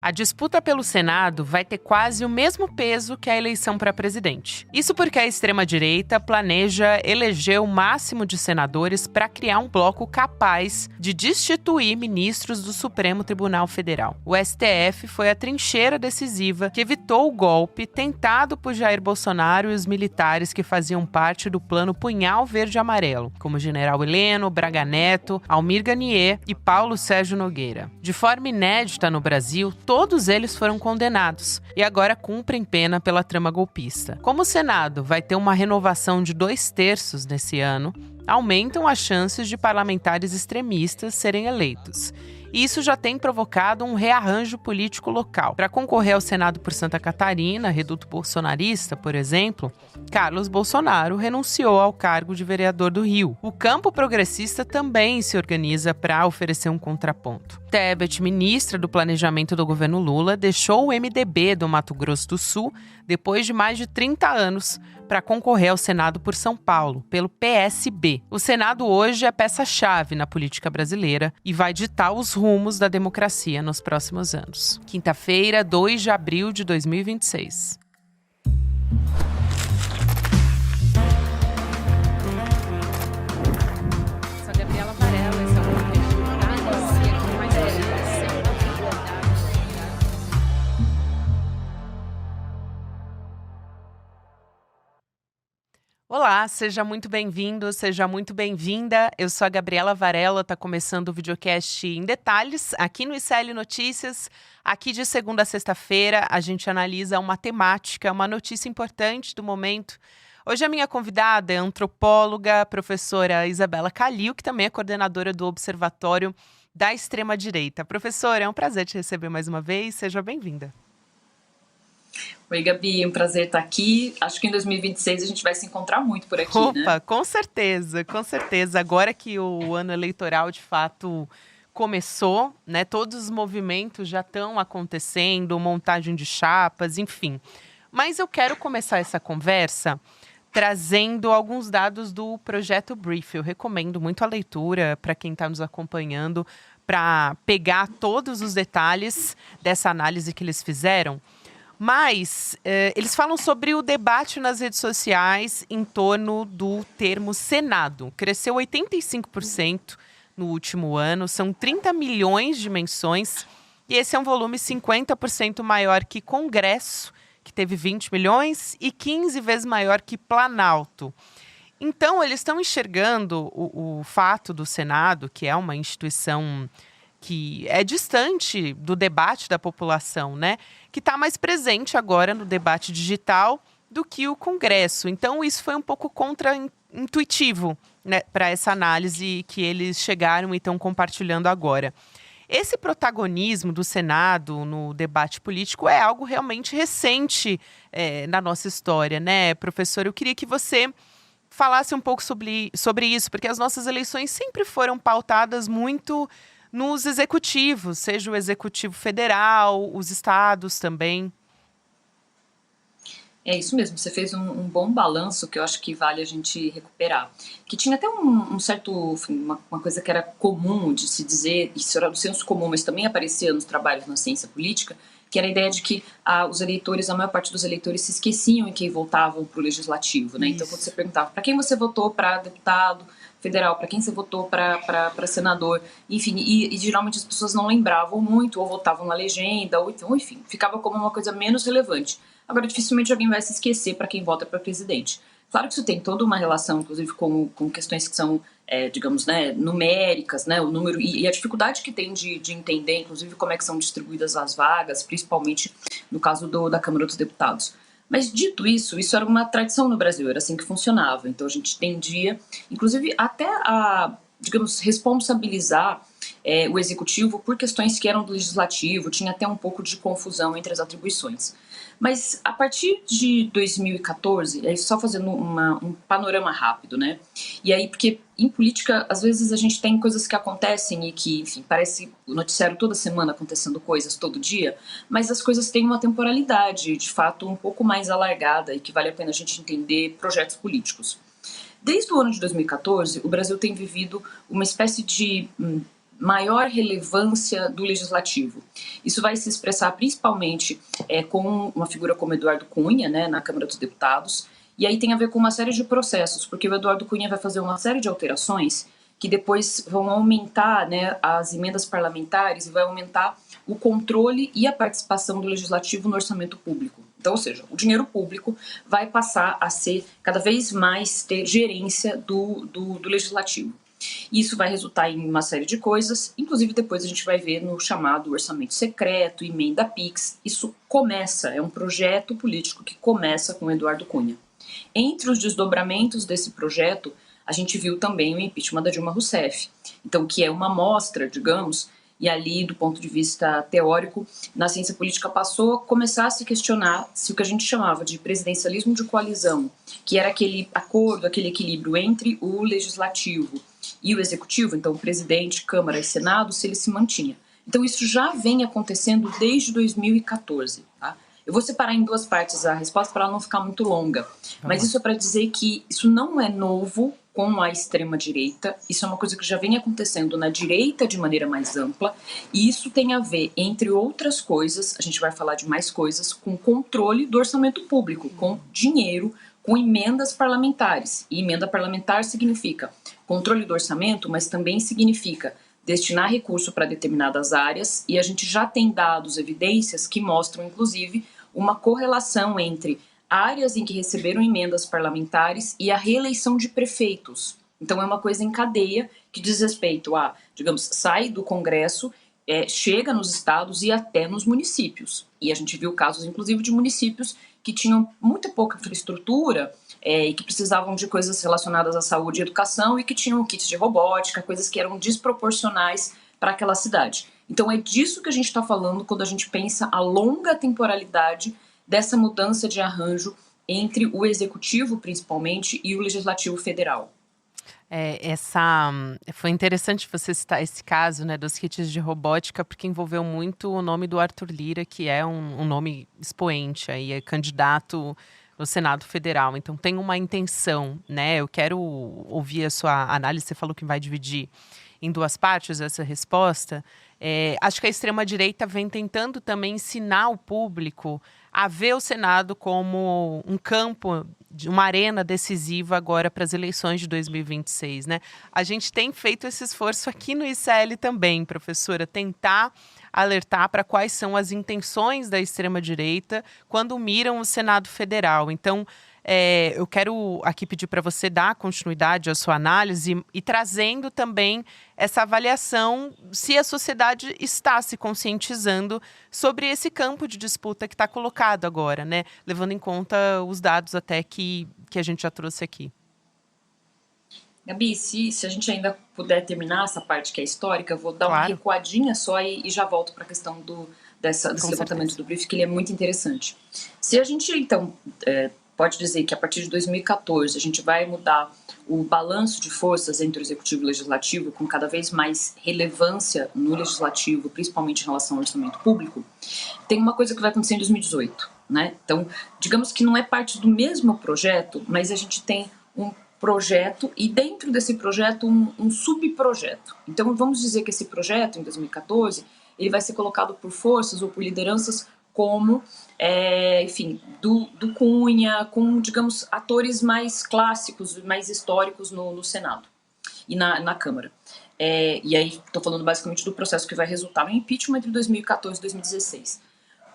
A disputa pelo Senado vai ter quase o mesmo peso que a eleição para presidente. Isso porque a extrema-direita planeja eleger o máximo de senadores para criar um bloco capaz de destituir ministros do Supremo Tribunal Federal. O STF foi a trincheira decisiva que evitou o golpe tentado por Jair Bolsonaro e os militares que faziam parte do plano Punhal Verde-Amarelo, como General Heleno, Braga Neto, Almir Garnier e Paulo Sérgio Nogueira. De forma inédita no Brasil, todos eles foram condenados e agora cumprem pena pela trama golpista. Como o Senado vai ter uma renovação de 2/3 nesse ano, aumentam as chances de parlamentares extremistas serem eleitos. E isso já tem provocado um rearranjo político local. Para concorrer ao Senado por Santa Catarina, reduto bolsonarista, por exemplo, Carlos Bolsonaro renunciou ao cargo de vereador do Rio. O campo progressista também se organiza para oferecer um contraponto. Tebet, ministra do Planejamento do governo Lula, deixou o MDB do Mato Grosso do Sul depois de mais de 30 anos para concorrer ao Senado por São Paulo, pelo PSB. O Senado hoje é peça-chave na política brasileira e vai ditar os rumos da democracia nos próximos anos. Quinta-feira, 2 de abril de 2026. Olá, seja muito bem-vindo, seja muito bem-vinda. Eu sou a Gabriela Varela, está começando o videocast em detalhes aqui no ICL Notícias. Aqui de segunda a sexta-feira a gente analisa uma temática, uma notícia importante do momento. Hoje a minha convidada é a antropóloga, professora Isabela Calil, que também é coordenadora do Observatório da Extrema-Direita. Professora, é um prazer te receber mais uma vez, seja bem-vinda. Oi, Gabi, é um prazer estar aqui. Acho que em 2026 a gente vai se encontrar muito por aqui, né? Opa, com certeza, com certeza. Agora que o ano eleitoral, de fato, começou, né? Todos os movimentos já estão acontecendo, montagem de chapas, enfim. Mas eu quero começar essa conversa trazendo alguns dados do Projeto Brief. Eu recomendo muito a leitura para quem está nos acompanhando, para pegar todos os detalhes dessa análise que eles fizeram. Mas eles falam sobre o debate nas redes sociais em torno do termo Senado. Cresceu 85% no último ano, são 30 milhões de menções, e esse é um volume 50% maior que Congresso, que teve 20 milhões, e 15 vezes maior que Planalto. Então, eles estão enxergando o fato do Senado, que é uma instituição que é distante do debate da população, né? Que está mais presente agora no debate digital do que o Congresso. Então, isso foi um pouco contra-intuitivo, né, para essa análise que eles chegaram e estão compartilhando agora. Esse protagonismo do Senado no debate político é algo realmente recente na nossa história, né, professor? Eu queria que você falasse um pouco sobre isso, porque as nossas eleições sempre foram pautadas muito nos executivos, seja o executivo federal, os estados também. É isso mesmo, você fez um bom balanço que eu acho que vale a gente recuperar. Que tinha até um certo, uma coisa que era comum de se dizer, isso era do senso comum, mas também aparecia nos trabalhos na ciência política, que era a ideia de que os eleitores, a maior parte dos eleitores se esqueciam em quem votavam para o legislativo, né? Então, quando você perguntava para quem você votou para deputado federal, para quem você votou para senador, enfim, e geralmente as pessoas não lembravam muito, ou votavam na legenda, ou então, enfim, ficava como uma coisa menos relevante. Agora, dificilmente alguém vai se esquecer para quem vota para presidente. Claro que isso tem toda uma relação, inclusive, com questões que são, digamos, né, numéricas, né, o número e a dificuldade que tem de entender, inclusive, como é que são distribuídas as vagas, principalmente no caso da Câmara dos Deputados. Mas, dito isso era uma tradição no Brasil, era assim que funcionava. Então, a gente tendia, inclusive, até a, digamos, responsabilizar o executivo por questões que eram do legislativo, tinha até um pouco de confusão entre as atribuições. Mas a partir de 2014, só fazendo um panorama rápido, né? E aí, porque em política, às vezes a gente tem coisas que acontecem e que, enfim, parece o noticiário toda semana acontecendo coisas todo dia, mas as coisas têm uma temporalidade, de fato, um pouco mais alargada e que vale a pena a gente entender projetos políticos. Desde o ano de 2014, o Brasil tem vivido uma espécie de maior relevância do legislativo. Isso vai se expressar principalmente com uma figura como Eduardo Cunha, né, na Câmara dos Deputados, e aí tem a ver com uma série de processos, porque o Eduardo Cunha vai fazer uma série de alterações que depois vão aumentar, né, as emendas parlamentares e vai aumentar o controle e a participação do legislativo no orçamento público. Então, ou seja, o dinheiro público vai passar a ser cada vez mais ter gerência do legislativo. Isso vai resultar em uma série de coisas, inclusive depois a gente vai ver no chamado orçamento secreto, emenda PIX. Isso começa, é um projeto político que começa com Eduardo Cunha. Entre os desdobramentos desse projeto, a gente viu também o impeachment da Dilma Rousseff. Então, que é uma amostra, digamos, e ali, do ponto de vista teórico, na ciência política passou a começar a se questionar se o que a gente chamava de presidencialismo de coalizão, que era aquele acordo, aquele equilíbrio entre o legislativo e o executivo, então o presidente, Câmara e Senado, se ele se mantinha. Então isso já vem acontecendo desde 2014, tá? Eu vou separar em duas partes a resposta para ela não ficar muito longa, mas isso é para dizer que isso não é novo com a extrema-direita, isso é uma coisa que já vem acontecendo na direita de maneira mais ampla, e isso tem a ver, entre outras coisas, a gente vai falar de mais coisas, com controle do orçamento público, com dinheiro, com emendas parlamentares. E emenda parlamentar significa controle do orçamento, mas também significa destinar recurso para determinadas áreas, e a gente já tem dados, evidências que mostram, inclusive, uma correlação entre áreas em que receberam emendas parlamentares e a reeleição de prefeitos. Então é uma coisa em cadeia que diz respeito a, digamos, sai do Congresso, chega nos estados e até nos municípios. E a gente viu casos, inclusive, de municípios que tinham muito pouca infraestrutura e que precisavam de coisas relacionadas à saúde e educação e que tinham kits de robótica, coisas que eram desproporcionais para aquela cidade. Então é disso que a gente está falando quando a gente pensa a longa temporalidade dessa mudança de arranjo entre o executivo, principalmente, e o legislativo federal. Foi interessante você citar esse caso, né, dos kits de robótica, porque envolveu muito o nome do Arthur Lira, que é um nome expoente, aí é candidato no Senado Federal. Então tem uma intenção, né? Eu quero ouvir a sua análise. Você falou que vai dividir em duas partes essa resposta. Acho que a extrema-direita vem tentando também ensinar o público a ver o Senado como um campo, uma arena decisiva agora para as eleições de 2026, né? A gente tem feito esse esforço aqui no ICL também, professora, tentar alertar para quais são as intenções da extrema-direita quando miram o Senado Federal. Então, eu quero aqui pedir para você dar continuidade à sua análise e trazendo também essa avaliação se a sociedade está se conscientizando sobre esse campo de disputa que está colocado agora, né? Levando em conta os dados até que a gente já trouxe aqui. Gabi, se a gente ainda puder terminar essa parte que é histórica, eu vou dar uma recuadinha só e já volto para a questão desse levantamento do briefing, que ele é muito interessante. Se a gente, então, pode dizer que a partir de 2014 a gente vai mudar o balanço de forças entre o executivo e o legislativo, com cada vez mais relevância no legislativo, principalmente em relação ao orçamento público, tem uma coisa que vai acontecer em 2018, né? Então, digamos que não é parte do mesmo projeto, mas a gente tem um projeto e dentro desse projeto um subprojeto. Então, vamos dizer que esse projeto, em 2014, ele vai ser colocado por forças ou por lideranças como, enfim, do Cunha, com, digamos, atores mais clássicos, mais históricos no Senado e na Câmara. E aí estou falando basicamente do processo que vai resultar no impeachment entre 2014 e 2016.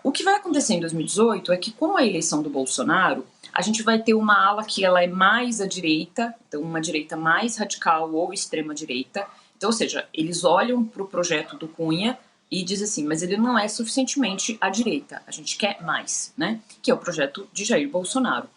O que vai acontecer em 2018 é que, com a eleição do Bolsonaro, a gente vai ter uma ala que ela é mais à direita, então uma direita mais radical ou extrema-direita. Então, ou seja, eles olham para o projeto do Cunha e dizem assim, mas ele não é suficientemente à direita, a gente quer mais, né? Que é o projeto de Jair Bolsonaro,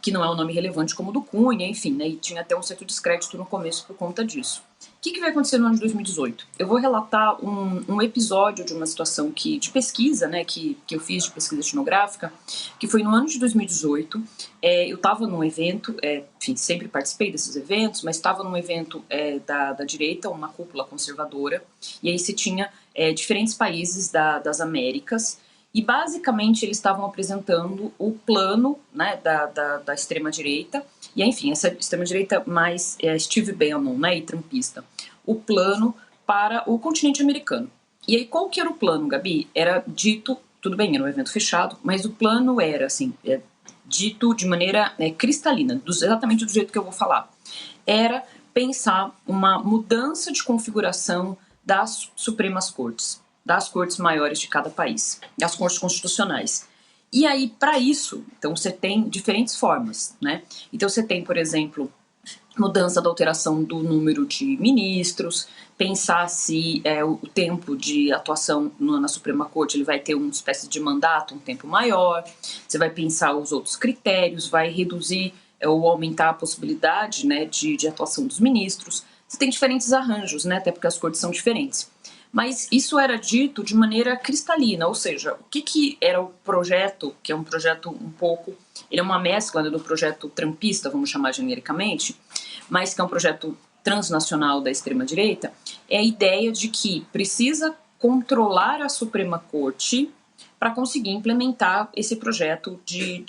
que não é um nome relevante como o do Cunha, enfim, né? E tinha até um certo descrédito no começo por conta disso. O que vai acontecer no ano de 2018? Eu vou relatar um episódio de uma situação de pesquisa, né, que eu fiz de pesquisa etnográfica, que foi no ano de 2018. Eu estava num evento, enfim, sempre participei desses eventos, mas estava num evento da direita, uma cúpula conservadora, e aí se tinha diferentes países das Américas, e basicamente eles estavam apresentando o plano, né, da extrema-direita, e enfim, essa extrema-direita mais Steve Bannon, né, e trumpista, o plano para o continente americano. E aí, qual que era o plano, Gabi? Era dito, tudo bem, era um evento fechado, mas o plano era, assim, dito de maneira cristalina, exatamente do jeito que eu vou falar. Era pensar uma mudança de configuração das Supremas Cortes, das cortes maiores de cada país, das cortes constitucionais. E aí, para isso, então você tem diferentes formas, né? Então você tem, por exemplo, mudança da alteração do número de ministros, pensar se o tempo de atuação na Suprema Corte ele vai ter uma espécie de mandato, um tempo maior, você vai pensar os outros critérios, vai reduzir ou aumentar a possibilidade, né, de atuação dos ministros. Você tem diferentes arranjos, né, até porque as cortes são diferentes. Mas isso era dito de maneira cristalina, ou seja, o que era o projeto, que é um projeto um pouco, ele é uma mescla, né, do projeto trumpista, vamos chamar genericamente, mas que é um projeto transnacional da extrema-direita, é a ideia de que precisa controlar a Suprema Corte para conseguir implementar esse projeto de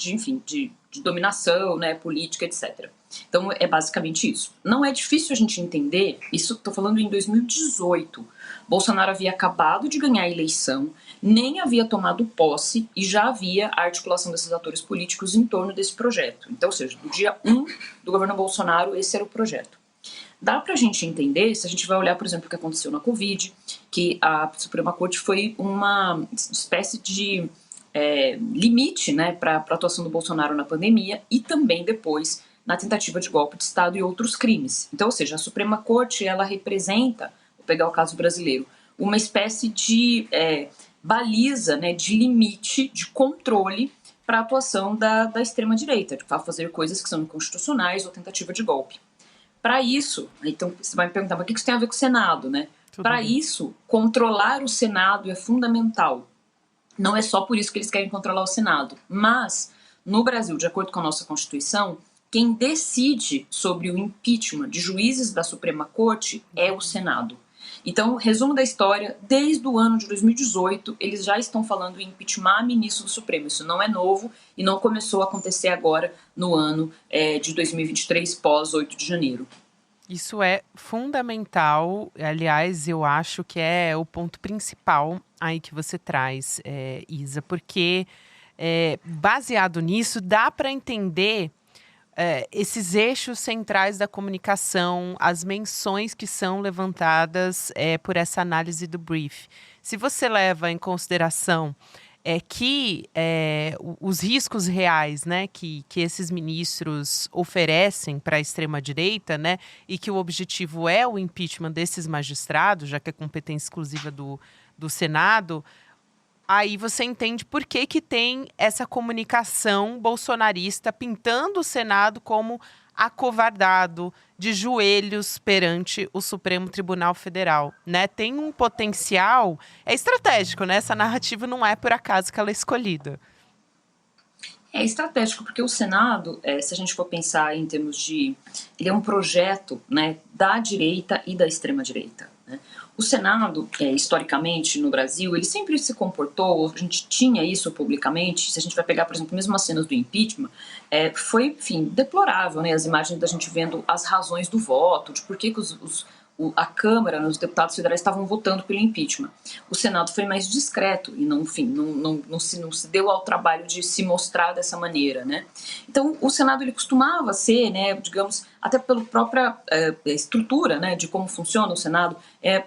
dominação, né, política, etc. Então é basicamente isso. Não é difícil a gente entender, isso estou falando em 2018, Bolsonaro havia acabado de ganhar a eleição, nem havia tomado posse e já havia a articulação desses atores políticos em torno desse projeto. Então, ou seja, do dia 1 do governo Bolsonaro, esse era o projeto. Dá para a gente entender, se a gente vai olhar, por exemplo, o que aconteceu na Covid, que a Suprema Corte foi uma espécie de limite, né, para a atuação do Bolsonaro na pandemia e também depois na tentativa de golpe de Estado e outros crimes. Então, ou seja, a Suprema Corte ela representa, vou pegar o caso brasileiro, uma espécie de baliza, né, de limite, de controle para a atuação da extrema-direita, de fazer coisas que são inconstitucionais ou tentativa de golpe. Para isso, então você vai me perguntar, mas o que isso tem a ver com o Senado, né? Para isso, controlar o Senado é fundamental. Não é só por isso que eles querem controlar o Senado, mas no Brasil, de acordo com a nossa Constituição, quem decide sobre o impeachment de juízes da Suprema Corte é o Senado. Então, resumo da história, desde o ano de 2018, eles já estão falando em impeachment ministro do Supremo. Isso não é novo e não começou a acontecer agora no ano de 2023, pós 8 de janeiro. Isso é fundamental, aliás, eu acho que é o ponto principal aí que você traz, Isa, porque baseado nisso dá para entender esses eixos centrais da comunicação, as menções que são levantadas por essa análise do brief. Se você leva em consideração que os riscos reais, né, que esses ministros oferecem para a extrema-direita, né, e que o objetivo é o impeachment desses magistrados, já que é competência exclusiva do Senado, aí você entende por que tem essa comunicação bolsonarista pintando o Senado como acovardado, de joelhos perante o Supremo Tribunal Federal, né? Tem um potencial, é estratégico, né? Essa narrativa não é por acaso que ela é escolhida. É estratégico, porque o Senado, se a gente for pensar em termos de... Ele é um projeto, né, da direita e da extrema-direita, né? O Senado, historicamente, no Brasil, ele sempre se comportou, a gente tinha isso publicamente, se a gente vai pegar, por exemplo, mesmo as cenas do impeachment, foi, enfim, deplorável, né, as imagens da gente vendo as razões do voto, de por que a Câmara, né, os deputados federais estavam votando pelo impeachment. O Senado foi mais discreto e não se deu ao trabalho de se mostrar dessa maneira, né? Então, o Senado ele costumava ser, né, digamos, até pela própria estrutura, né, de como funciona o Senado,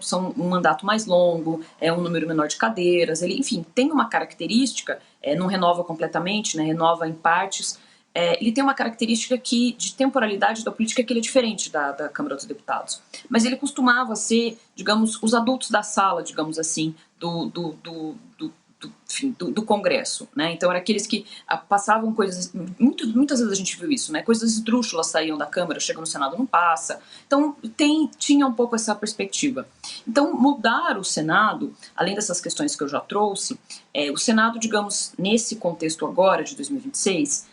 são um mandato mais longo, um número menor de cadeiras, ele, enfim, tem uma característica, não renova completamente, né, renova em partes. Ele tem uma característica de temporalidade da política que ele é diferente da Câmara dos Deputados. Mas ele costumava ser, digamos, os adultos da sala, digamos assim, do Congresso, né? Então, eram aqueles que passavam coisas... Muitas vezes a gente viu isso, né? Coisas esdrúxulas saíam da Câmara, chegam no Senado, não passa. Então, tinha um pouco essa perspectiva. Então, mudar o Senado, além dessas questões que eu já trouxe, o Senado, digamos, nesse contexto agora, de 2026...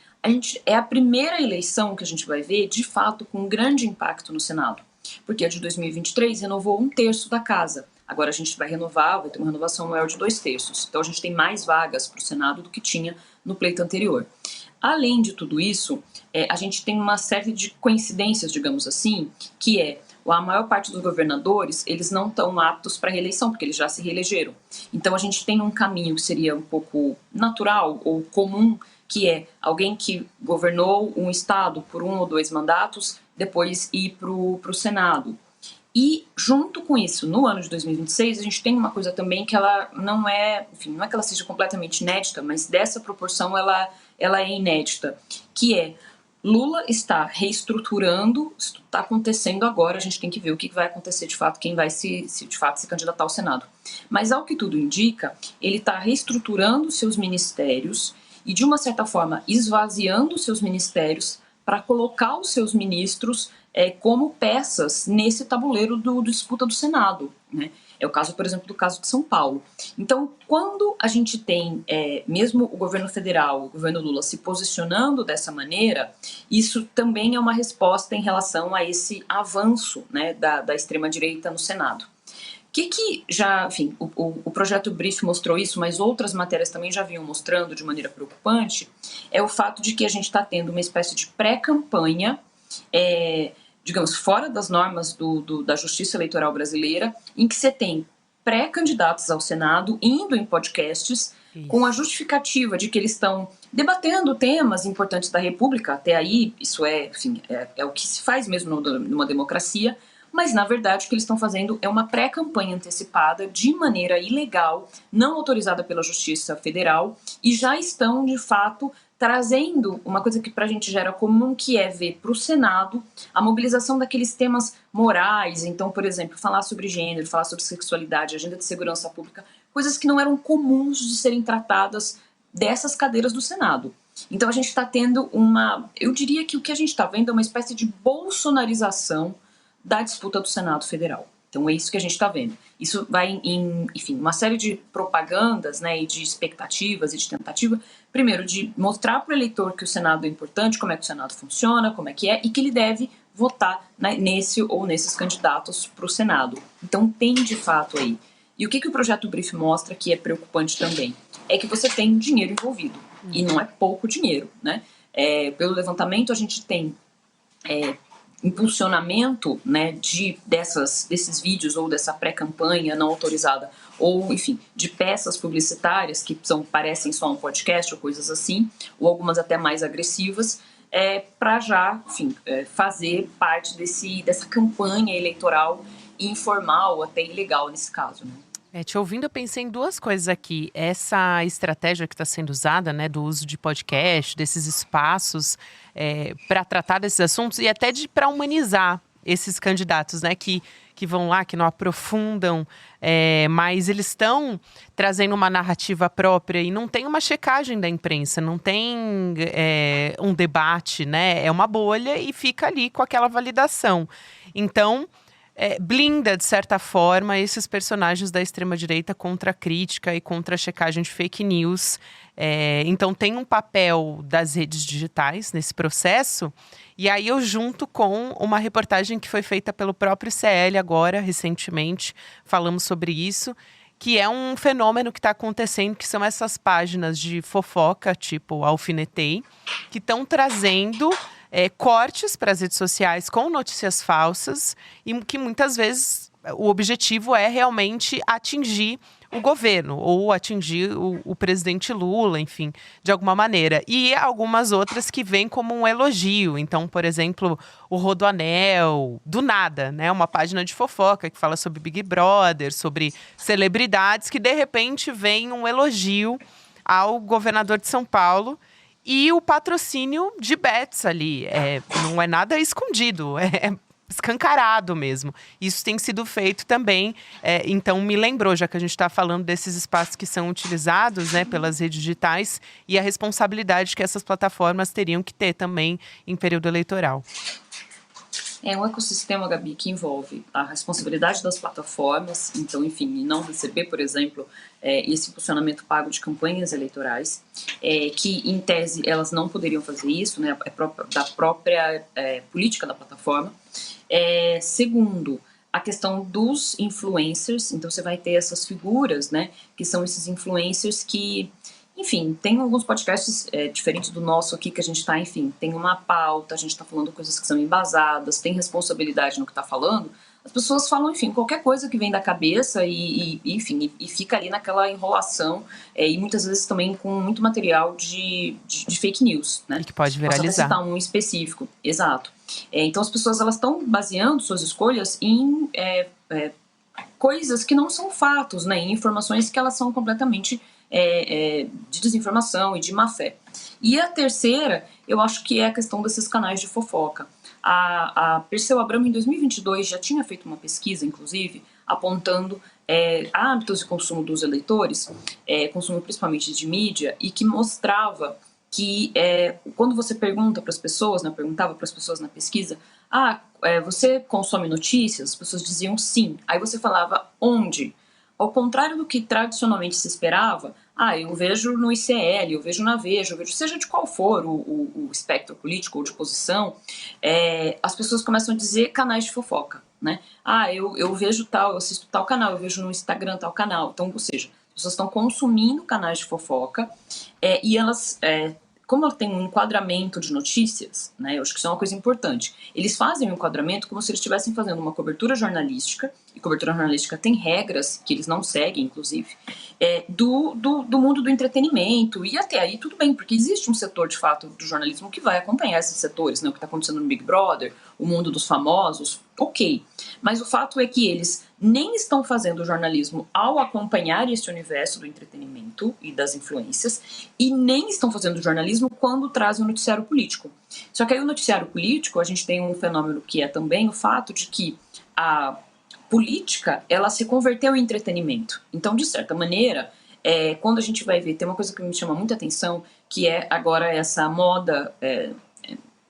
é a primeira eleição que a gente vai ver, de fato, com um grande impacto no Senado. Porque a de 2023 renovou 1/3 da casa. Agora a gente vai ter uma renovação maior de 2/3. Então a gente tem mais vagas para o Senado do que tinha no pleito anterior. Além de tudo isso, a gente tem uma série de coincidências, digamos assim, que a maior parte dos governadores, eles não estão aptos para reeleição, porque eles já se reelegeram. Então a gente tem um caminho que seria um pouco natural ou comum, que é alguém que governou um estado por 1 ou 2 mandatos, depois ir para o Senado. E, junto com isso, no ano de 2026, a gente tem uma coisa também que ela não é, enfim, não é que ela seja completamente inédita, mas dessa proporção ela é inédita, que é Lula está reestruturando, isso está acontecendo agora, a gente tem que ver o que vai acontecer de fato, quem vai se de fato se candidatar ao Senado. Mas, ao que tudo indica, ele está reestruturando seus ministérios e, de uma certa forma, esvaziando seus ministérios para colocar os seus ministros como peças nesse tabuleiro do disputa do Senado, né? É o caso, por exemplo, do caso de São Paulo. Então, quando a gente tem mesmo o governo federal, o governo Lula se posicionando dessa maneira, isso também é uma resposta em relação a esse avanço, né, da extrema-direita no Senado. Que já, enfim, o projeto Brief mostrou isso, mas outras matérias também já vinham mostrando de maneira preocupante, é o fato de que a gente está tendo uma espécie de pré-campanha, digamos, fora das normas da Justiça Eleitoral brasileira, em que você tem pré-candidatos ao Senado indo em podcasts com a justificativa de que eles estão debatendo temas importantes da República. Até aí, isso enfim, é o que se faz mesmo numa democracia, mas, na verdade, o que eles estão fazendo é uma pré-campanha antecipada de maneira ilegal, não autorizada pela Justiça Federal, e já estão, de fato, trazendo uma coisa que pra gente já era comum, que é ver para o Senado a mobilização daqueles temas morais. Então, por exemplo, falar sobre gênero, falar sobre sexualidade, agenda de segurança pública, coisas que não eram comuns de serem tratadas dessas cadeiras do Senado. Então a gente está tendo eu diria que o que a gente está vendo é uma espécie de bolsonarização da disputa do Senado Federal. Então é isso que a gente está vendo. Isso vai enfim, uma série de propagandas, né, e de expectativas e de tentativa, primeiro, de mostrar para o eleitor que o Senado é importante, como é que o Senado funciona, como é, e que ele deve votar, né, nesse ou nesses candidatos para o Senado. Então tem de fato aí. E o que o projeto Brief mostra, que é preocupante também, é que você tem dinheiro envolvido. E não é pouco dinheiro, né? Pelo levantamento, a gente tem impulsionamento, né, desses vídeos ou dessa pré-campanha não autorizada, ou, enfim, de peças publicitárias que parecem só um podcast ou coisas assim, ou algumas até mais agressivas, para já, enfim, fazer parte dessa campanha eleitoral informal, até ilegal nesse caso, né? Te ouvindo, eu pensei em 2 coisas aqui. Essa estratégia que está sendo usada, né, do uso de podcast, desses espaços para tratar desses assuntos e até para humanizar esses candidatos, né, que vão lá, que não aprofundam, mas eles estão trazendo uma narrativa própria e não tem uma checagem da imprensa, não tem um debate, né, é uma bolha e fica ali com aquela validação. Então, blinda, de certa forma, esses personagens da extrema-direita contra a crítica e contra a checagem de fake news. Então, tem um papel das redes digitais nesse processo. E aí eu junto com uma reportagem que foi feita pelo próprio ICL agora, recentemente, falamos sobre isso, que é um fenômeno que está acontecendo, que são essas páginas de fofoca, tipo Alfinetei, que estão trazendo cortes para as redes sociais com notícias falsas e que muitas vezes o objetivo é realmente atingir o governo ou atingir o presidente Lula, enfim, de alguma maneira. E algumas outras que vêm como um elogio. Então, por exemplo, o Rodoanel, do nada, né? Uma página de fofoca que fala sobre Big Brother, sobre celebridades, que de repente vem um elogio ao governador de São Paulo. E o patrocínio de bets ali, não é nada escondido, é escancarado mesmo. Isso tem sido feito também, então me lembrou, já que a gente está falando desses espaços que são utilizados, né, pelas redes digitais e a responsabilidade que essas plataformas teriam que ter também em período eleitoral. É um ecossistema, Gabi, que envolve a responsabilidade das plataformas, então, enfim, não receber, por exemplo, esse funcionamento pago de campanhas eleitorais, que, em tese, elas não poderiam fazer isso, né, da própria política da plataforma. Segundo, a questão dos influencers, então você vai ter essas figuras, né, que são esses influencers que Enfim, tem alguns podcasts diferentes do nosso aqui que a gente está, enfim, tem uma pauta, a gente está falando coisas que são embasadas, tem responsabilidade no que está falando. As pessoas falam, enfim, qualquer coisa que vem da cabeça enfim, e fica ali naquela enrolação e muitas vezes também com muito material de fake news, né? E que pode viralizar. Posso até citar um específico, exato. Então as pessoas elas estão baseando suas escolhas em coisas que não são fatos, né? Em informações que elas são completamente de desinformação e de má fé. E a terceira, eu acho que é a questão desses canais de fofoca. A Perseu Abramo, em 2022, já tinha feito uma pesquisa, inclusive, apontando hábitos de consumo dos eleitores, consumo principalmente de mídia, e que mostrava que quando você pergunta para as pessoas, né, perguntava para as pessoas na pesquisa, você consome notícias? As pessoas diziam sim. Aí você falava onde? Ao contrário do que tradicionalmente se esperava, eu vejo no ICL, eu vejo na Veja, eu vejo seja de qual for o espectro político ou de posição, as pessoas começam a dizer canais de fofoca, né? Eu vejo tal, eu assisto tal canal, eu vejo no Instagram tal canal. Então, ou seja, as pessoas estão consumindo canais de fofoca e elas... como ela tem um enquadramento de notícias, né, eu acho que isso é uma coisa importante, eles fazem um enquadramento como se eles estivessem fazendo uma cobertura jornalística, e cobertura jornalística tem regras que eles não seguem, inclusive, do mundo do entretenimento, e até aí tudo bem, porque existe um setor, de fato, do jornalismo que vai acompanhar esses setores, né, o que está acontecendo no Big Brother, o mundo dos famosos, ok, mas o fato é que eles nem estão fazendo jornalismo ao acompanhar esse universo do entretenimento e das influências, e nem estão fazendo jornalismo quando trazem o noticiário político. Só que aí o noticiário político, a gente tem um fenômeno que é também o fato de que a política, ela se converteu em entretenimento. Então, de certa maneira, quando a gente vai ver, tem uma coisa que me chama muita atenção, que é agora essa moda...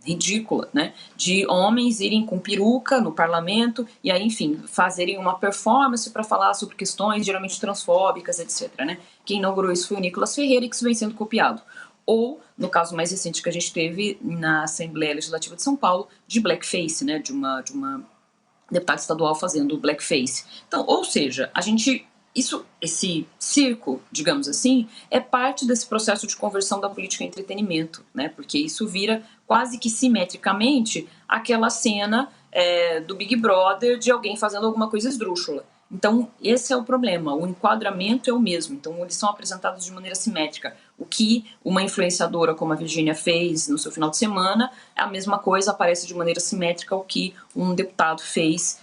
ridícula, né, de homens irem com peruca no parlamento e aí, enfim, fazerem uma performance para falar sobre questões geralmente transfóbicas, etc, né. Quem inaugurou isso foi o Nicolas Ferreira e que isso vem sendo copiado. Ou, no caso mais recente que a gente teve na Assembleia Legislativa de São Paulo, de blackface, né, de uma deputada estadual fazendo blackface. Então, ou seja, esse circo, digamos assim, é parte desse processo de conversão da política em entretenimento, né? Porque isso vira quase que simetricamente aquela cena do Big Brother de alguém fazendo alguma coisa esdrúxula. Então, esse é o problema, o enquadramento é o mesmo, então eles são apresentados de maneira simétrica. O que uma influenciadora como a Virgínia fez no seu final de semana, a mesma coisa aparece de maneira simétrica o que um deputado fez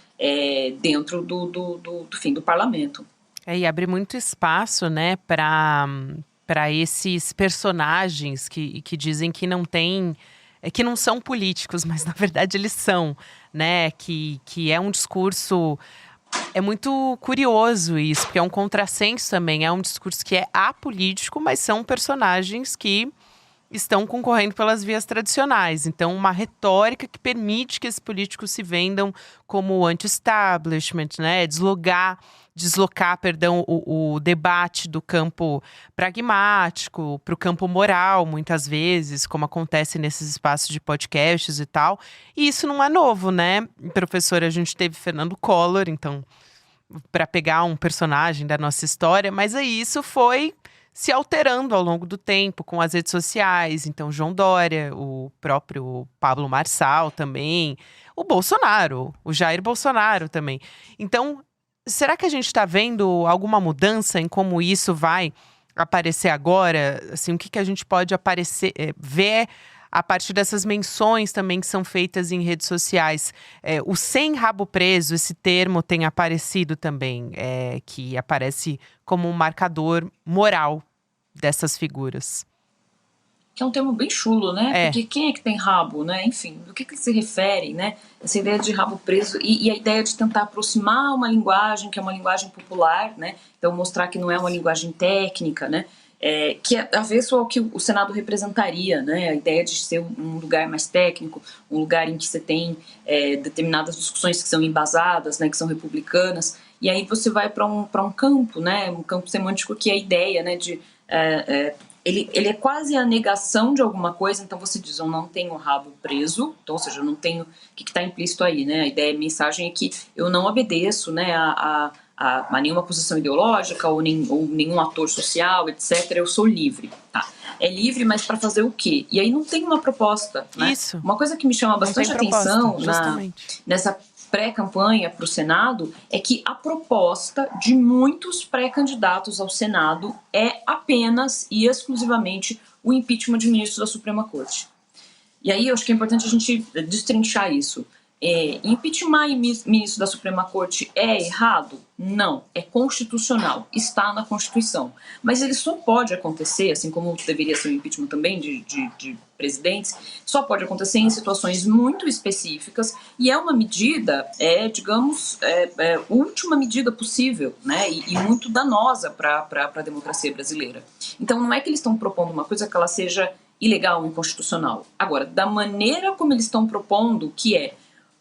dentro do parlamento. E abre muito espaço, né, para esses personagens que dizem que não tem, que não são políticos, mas na verdade eles são, né, que é um discurso, é muito curioso isso, porque é um contrassenso também, é um discurso que é apolítico, mas são personagens que estão concorrendo pelas vias tradicionais. Então, uma retórica que permite que esses políticos se vendam como anti-establishment, né? Deslocar, o debate do campo pragmático para o campo moral, muitas vezes, como acontece nesses espaços de podcasts e tal. E isso não é novo, né? Professora, a gente teve Fernando Collor, então, para pegar um personagem da nossa história, mas aí isso foi se alterando ao longo do tempo com as redes sociais. Então, João Dória, o próprio Pablo Marçal também, o Bolsonaro, o Jair Bolsonaro também. Então, será que a gente está vendo alguma mudança em como isso vai aparecer agora? Assim, o que a gente pode ver a partir dessas menções também que são feitas em redes sociais? O sem rabo preso, esse termo tem aparecido também, que aparece como um marcador moral dessas figuras. Que é um termo bem chulo, né? Porque quem é que tem rabo, né? Enfim, do que se refere, né? Essa ideia de rabo preso e a ideia de tentar aproximar uma linguagem que é uma linguagem popular, né? Então mostrar que não é uma linguagem técnica, né? Que é avesso ao que o Senado representaria, né? A ideia de ser um lugar mais técnico, um lugar em que você tem determinadas discussões que são embasadas, né? Que são republicanas. E aí você vai para um campo, né? Um campo semântico que é a ideia, né? Ele é quase a negação de alguma coisa, então você diz, eu não tenho o rabo preso, então, ou seja, eu não tenho... O que está implícito aí, né? A ideia, a mensagem é que eu não obedeço, né, a nenhuma posição ideológica ou nenhum ator social, etc. Eu sou livre. Tá. É livre, mas para fazer o quê? E aí não tem uma proposta, né? Isso. Uma coisa que me chama bastante atenção nessa pré-campanha para o Senado é que a proposta de muitos pré-candidatos ao Senado é apenas e exclusivamente o impeachment de ministros da Suprema Corte. E aí eu acho que é importante a gente destrinchar isso. Impeachment ministro da Suprema Corte é errado? Não, é constitucional, está na Constituição. Mas ele só pode acontecer, assim como deveria ser o impeachment também de presidentes, só pode acontecer em situações muito específicas e é uma medida, digamos, última medida possível, né? E muito danosa para a democracia brasileira. Então não é que eles estão propondo uma coisa que ela seja ilegal, inconstitucional. Agora, da maneira como eles estão propondo, que é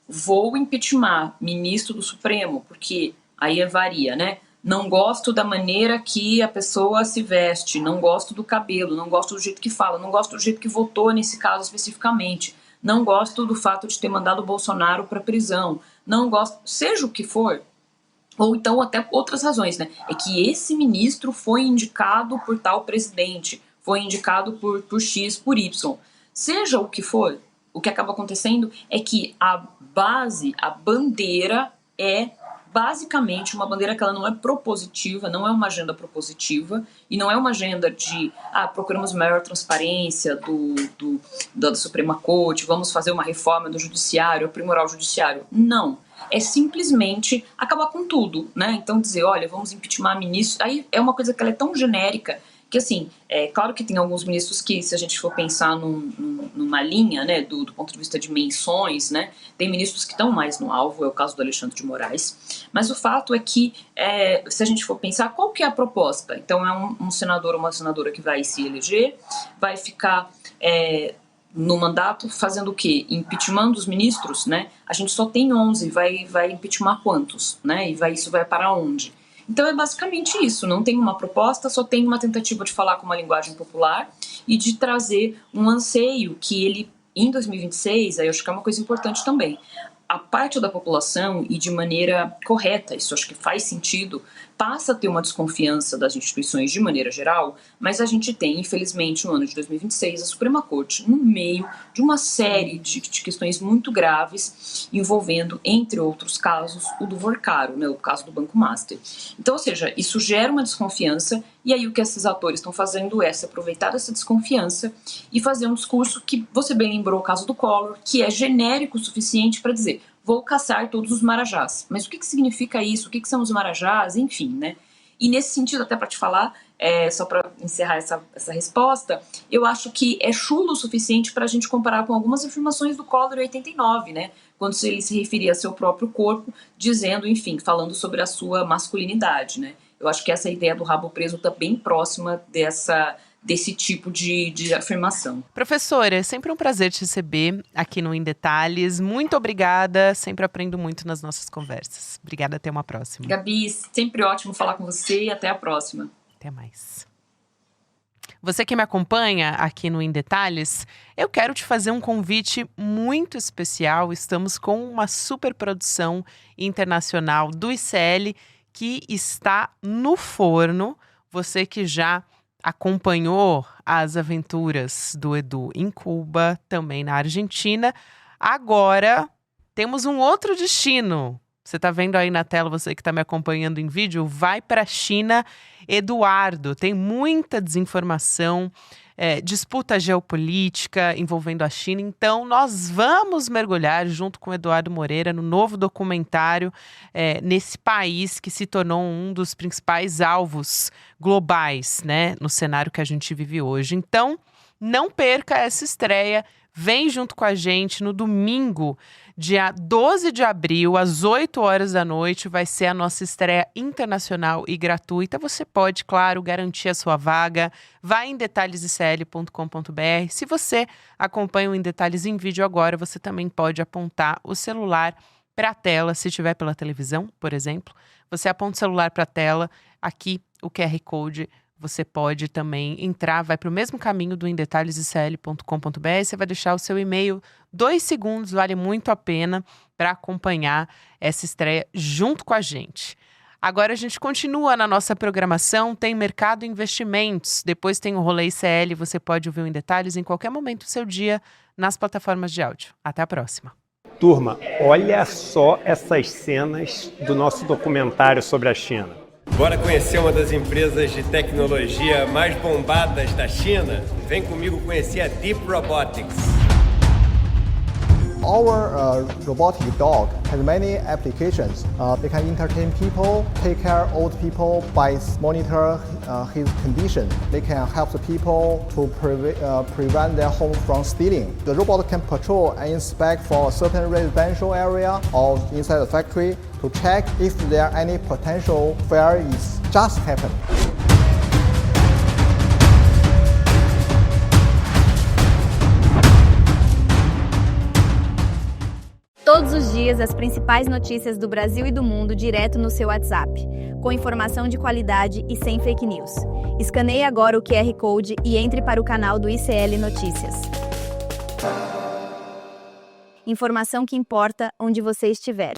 vou impeachment ministro do Supremo, porque aí varia, né? Não gosto da maneira que a pessoa se veste, não gosto do cabelo, não gosto do jeito que fala, não gosto do jeito que votou nesse caso especificamente, não gosto do fato de ter mandado o Bolsonaro para prisão, não gosto, seja o que for, ou então até outras razões, né? É que esse ministro foi indicado por tal presidente, foi indicado por X, por Y. Seja o que for, o que acaba acontecendo é que a base, a bandeira é basicamente uma bandeira que ela não é propositiva, não é uma agenda propositiva e não é uma agenda de procuramos maior transparência da Suprema Corte, vamos fazer uma reforma do judiciário, aprimorar o judiciário. Não. É simplesmente acabar com tudo, né? Então dizer, olha, vamos impeachment ministro, aí é uma coisa que ela é tão genérica que, assim, claro que tem alguns ministros que, se a gente for pensar numa linha, né, do ponto de vista de menções, né, tem ministros que estão mais no alvo, é o caso do Alexandre de Moraes, mas o fato é que, se a gente for pensar, qual que é a proposta? Então, é um senador ou uma senadora que vai se eleger, vai ficar no mandato fazendo o quê? Impeachment dos ministros, né? A gente só tem 11, vai impeachment quantos, né? E isso vai para onde? Então é basicamente isso, não tem uma proposta, só tem uma tentativa de falar com uma linguagem popular e de trazer um anseio que ele, em 2026, aí eu acho que é uma coisa importante também, a parte da população, e de maneira correta, isso acho que faz sentido, passa a ter uma desconfiança das instituições de maneira geral, mas a gente tem, infelizmente, no ano de 2026, a Suprema Corte no meio de uma série de questões muito graves, envolvendo, entre outros casos, o do Vorcaro, né, o caso do Banco Master. Então, ou seja, isso gera uma desconfiança, e aí o que esses atores estão fazendo é se aproveitar dessa desconfiança e fazer um discurso que, você bem lembrou o caso do Collor, que é genérico o suficiente para dizer vou caçar todos os marajás. Mas o que significa isso? O que são os marajás? Enfim, né? E nesse sentido, até para te falar, só para encerrar essa resposta, eu acho que é chulo o suficiente para a gente comparar com algumas afirmações do Collor em 89, né? Quando ele se referia ao seu próprio corpo, dizendo, enfim, falando sobre a sua masculinidade, né? Eu acho que essa ideia do rabo preso está bem próxima desse tipo de afirmação. Professora, é sempre um prazer te receber aqui no Em Detalhes. Muito obrigada, sempre aprendo muito nas nossas conversas. Obrigada, até uma próxima. Gabi, sempre ótimo falar com você e até a próxima. Até mais. Você que me acompanha aqui no Em Detalhes, eu quero te fazer um convite muito especial. Estamos com uma superprodução internacional do ICL que está no forno. Você que já acompanhou as aventuras do Edu em Cuba, também na Argentina, agora temos um outro destino. Você está vendo aí na tela, você que está me acompanhando em vídeo, vai para a China, Eduardo. Tem muita desinformação, disputa geopolítica envolvendo a China. Então, nós vamos mergulhar junto com Eduardo Moreira no novo documentário nesse país que se tornou um dos principais alvos globais, né, no cenário que a gente vive hoje. Então, não perca essa estreia. Vem junto com a gente no domingo, dia 12 de abril, às 8 horas da noite, vai ser a nossa estreia internacional e gratuita. Você pode, claro, garantir a sua vaga. Vai em detalhesicl.com.br. Se você acompanha o Em Detalhes em vídeo agora, você também pode apontar o celular para a tela, se estiver pela televisão, por exemplo. Você aponta o celular para a tela, aqui o QR Code. Você pode também entrar, vai para o mesmo caminho do emdetalhesicl.com.br, você vai deixar o seu e-mail, 2 segundos, vale muito a pena para acompanhar essa estreia junto com a gente. Agora a gente continua na nossa programação, tem Mercado Investimentos, depois tem o Rolê ICL, você pode ouvir em detalhes em qualquer momento do seu dia nas plataformas de áudio. Até a próxima. Turma, olha só essas cenas do nosso documentário sobre a China. Bora conhecer uma das empresas de tecnologia mais bombadas da China? Vem comigo conhecer a Deep Robotics. Our robotic dog has many applications. They can entertain people, take care of old people by monitor his condition. They can help the people to prevent their home from stealing. The robot can patrol and inspect for a certain residential area or inside the factory to check if there are any potential fire is just happened. Todos os dias, as principais notícias do Brasil e do mundo direto no seu WhatsApp, com informação de qualidade e sem fake news. Escaneie agora o QR Code e entre para o canal do ICL Notícias. Informação que importa onde você estiver.